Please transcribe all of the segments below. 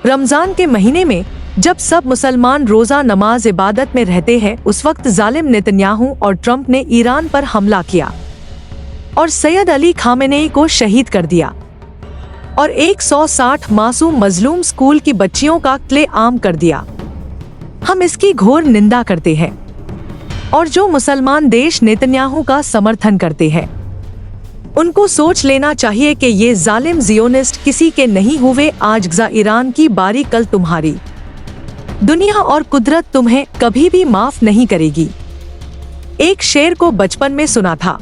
रमजान के महीने में जब सब मुसलमान रोजा नमाज इबादत में रहते हैं, उस वक्त जालिम नेतन्याहू और ट्रंप ने ईरान पर हमला किया और सैयद अली खामेनेई को शहीद कर दिया और 160 मासूम मजलूम स्कूल की बच्चियों का कत्ले-आम कर दिया। हम इसकी घोर निंदा करते हैं और जो मुसलमान देश नेतन्याहू का समर्थन करते हैं उनको सोच लेना चाहिए कि ये जालिम जियोनिस्ट किसी के नहीं हुए। आज गजा ईरान की बारी, कल तुम्हारी। दुनिया और कुदरत तुम्हें कभी भी माफ नहीं करेगी। एक शेर को बचपन में सुना था,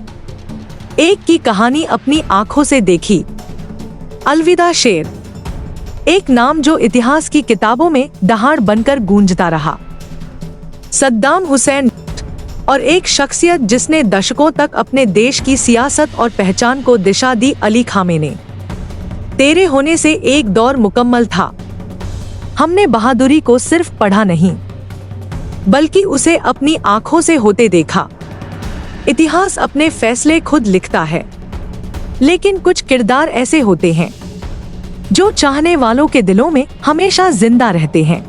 एक की कहानी अपनी आंखों से देखी। अलविदा शेर, एक नाम जो इतिहास की किताबों में दहाड़ बनकर गूंजता रहा। सद्दाम हुसैन और एक शख्सियत जिसने दशकों तक अपने देश की सियासत और पहचान को दिशा दी, अली खामेनेई। तेरे होने से एक दौर मुकम्मल था। हमने बहादुरी को सिर्फ पढ़ा नहीं बल्कि उसे अपनी आंखों से होते देखा। इतिहास अपने फैसले खुद लिखता है, लेकिन कुछ किरदार ऐसे होते हैं जो चाहने वालों के दिलों में हमेशा जिंदा रहते हैं।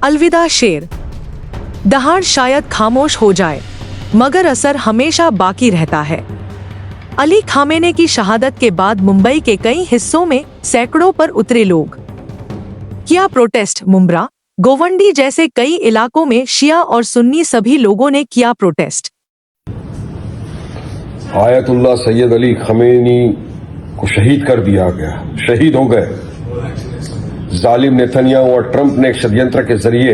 अलविदा शेर, दहाड़ शायद खामोश हो जाए मगर असर हमेशा बाकी रहता है। अली खामेनेई की शहादत के बाद मुंबई के कई हिस्सों में सैकड़ों पर उतरे लोग। किया प्रोटेस्ट। मुंब्रा, गोवंडी जैसे कई इलाकों में शिया और सुन्नी सभी लोगों ने किया protest. Ayatollah Syed Ali Khamenei को शहीद कर दिया गया, शहीद हो गए। जालिम नेतन्याहू और ट्रंप ने एक षड्यंत्र के जरिए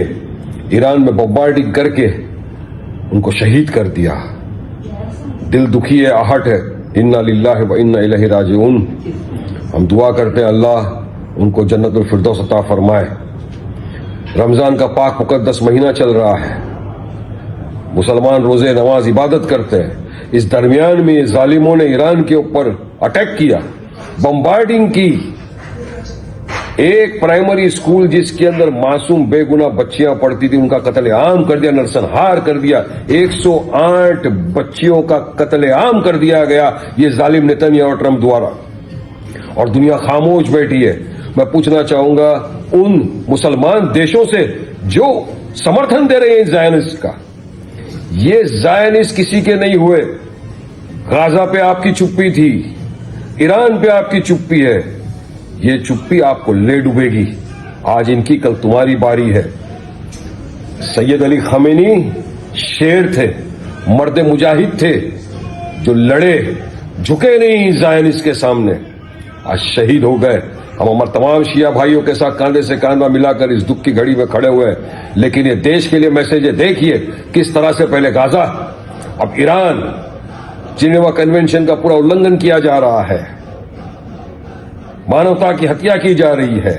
ईरान में बम्बार्डिंग करके उनको शहीद कर दिया। दिल दुखी है, आहट है। इन्ना लिल्लाहि व इन्ना इलैहि राजिऊन। हम दुआ करते हैं अल्लाह उनको जन्नतुल फिरदौस अता फरमाए। रमजान का पाक मुकद्दस महीना चल रहा है, मुसलमान रोजे नमाज इबादत करते हैं। इस दरमियान में ये जालिमों ने ईरान के ऊपर अटैक किया, बम्बार्डिंग की। एक प्राइमरी स्कूल जिसके अंदर मासूम बेगुनाह बच्चियां पढ़ती थी, उनका कत्ले-आम कर दिया, नरसंहार कर दिया। 108 बच्चियों का कत्ले-आम कर दिया गया ये जालिम नेतन्याहू और ट्रंप द्वारा, और दुनिया खामोश बैठी है। मैं पूछना चाहूंगा उन मुसलमान देशों से जो समर्थन दे रहे हैं ज़ायनिस्ट का, ये ज़ायनिस्ट किसी के नहीं हुए। गाजा पे आपकी चुप्पी थी, ईरान पे आपकी चुप्पी है, ये चुप्पी आपको ले डूबेगी। आज इनकी, कल तुम्हारी बारी है। सैयद अली खामेनेई शेर थे, मर्द मुजाहिद थे, जो लड़े, झुके नहीं ज़ायनिस्ट के सामने। आज शहीद हो गए। हम हमारे तमाम शिया भाइयों के साथ कांधे से कांधा मिलाकर इस दुख की घड़ी में खड़े हुए हैं। लेकिन ये देश के लिए मैसेज है, देखिए किस तरह से पहले गाजा, अब ईरान, जिनेवा कन्वेंशन का पूरा उल्लंघन किया जा रहा है, मानवता की हत्या की जा रही है।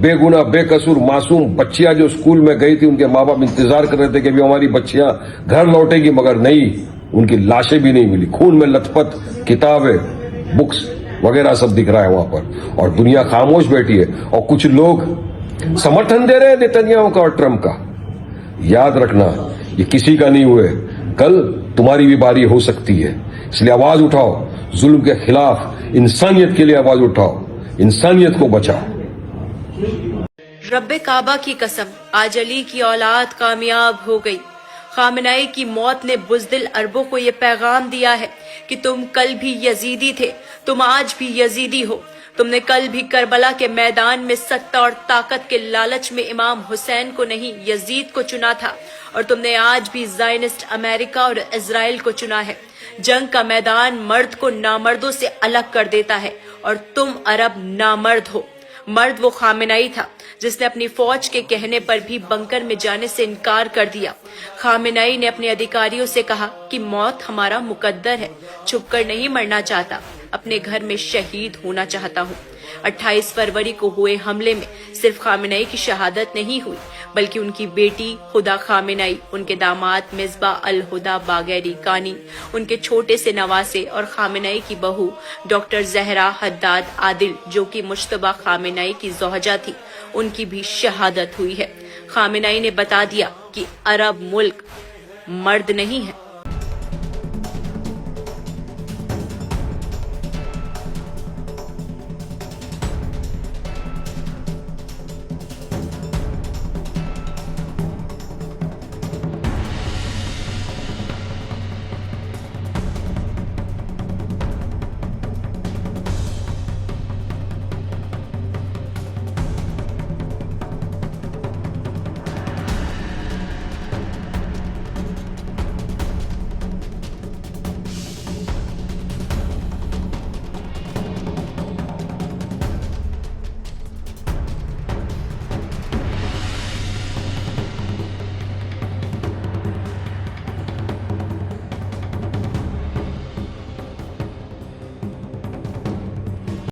बेगुनाह बेकसूर मासूम बच्चियां जो स्कूल में गई थी, उनके माँ बाप इंतजार कर रहे थे कि भी हमारी बच्चियां घर लौटेगी, मगर नहीं, उनकी लाशें भी नहीं मिली। खून में लथपथ किताबें, बुक्स वगैरह सब दिख रहा है वहां पर, और दुनिया खामोश बैठी है। और कुछ लोग समर्थन दे रहे हैं नेतन्याहू का और ट्रंप का। याद रखना, ये किसी का नहीं हुए, कल तुम्हारी भी बारी हो सकती है। इसलिए आवाज उठाओ, जुल्म के खिलाफ इंसानियत के लिए आवाज उठाओ, इंसानियत को बचाओ। रब्बे काबा की कसम, आज अली की औलाद कामयाब हो गई। खामेनेई की मौत ने बुज़दिल अरबों को ये पैगाम दिया है कि तुम कल भी यजीदी थे, तुम आज भी यजीदी हो। तुमने कल भी करबला के मैदान में सत्ता और ताकत के लालच में इमाम हुसैन को नहीं, यजीद को चुना था, और तुमने आज भी ज़ायनिस्ट अमेरिका और इजराइल को चुना है। जंग का मैदान मर्द को नामर्दों से अलग कर देता है, और तुम अरब नामर्द हो। मर्द वो खामेनेई था जिसने अपनी फौज के कहने पर भी बंकर में जाने से इनकार कर दिया। खामेनेई ने अपने अधिकारियों से कहा कि मौत हमारा मुकद्दर है, छुपकर नहीं मरना चाहता, अपने घर में शहीद होना चाहता हूँ। 28 फरवरी को हुए हमले में सिर्फ खामेनेई की शहादत नहीं हुई, बल्कि उनकी बेटी हुदा खामेनेई, उनके दामाद मिसबाह अल हुदा बागैरी कानी, उनके छोटे से नवासे और खामेनेई की बहू डॉक्टर जहरा हद्दाद आदिल, जो कि मुश्तबा खामेनेई की ज़ौजा थी, उनकी भी शहादत हुई है। खामेनेई ने बता दिया कि अरब मुल्क मर्द नहीं है,